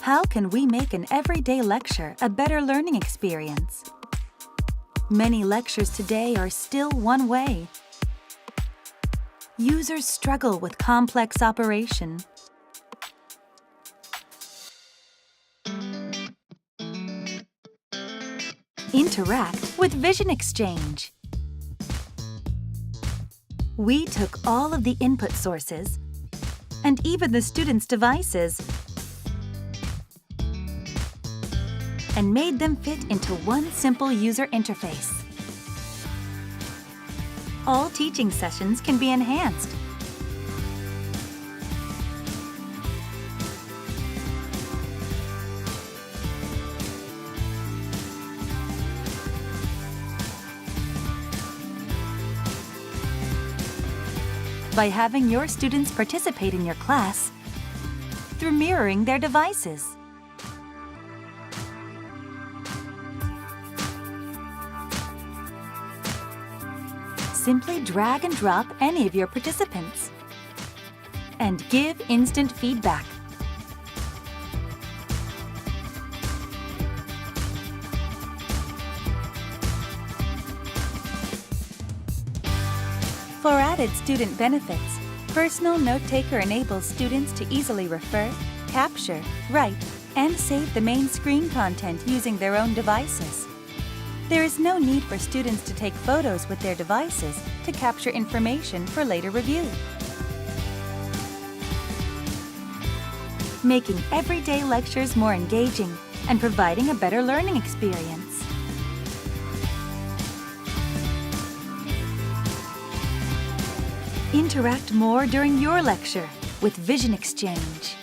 How can we make an everyday lecture a better learning experience? Many lectures today are still one way. Users struggle with complex operation. Interact with Vision Exchange. We took all of the input sources and even the students' devices and made them fit into one simple user interface. All teaching sessions can be enhanced. By having your students participate in your class through mirroring their devices. Simply drag and drop any of your participants and give instant feedback. For added student benefits, Personal Note Taker enables students to easily refer, capture, write, and save the main screen content using their own devices. There is no need for students to take photos with their devices to capture information for later review. Making everyday lectures more engaging and providing a better learning experience. Interact more during your lecture with Vision Exchange.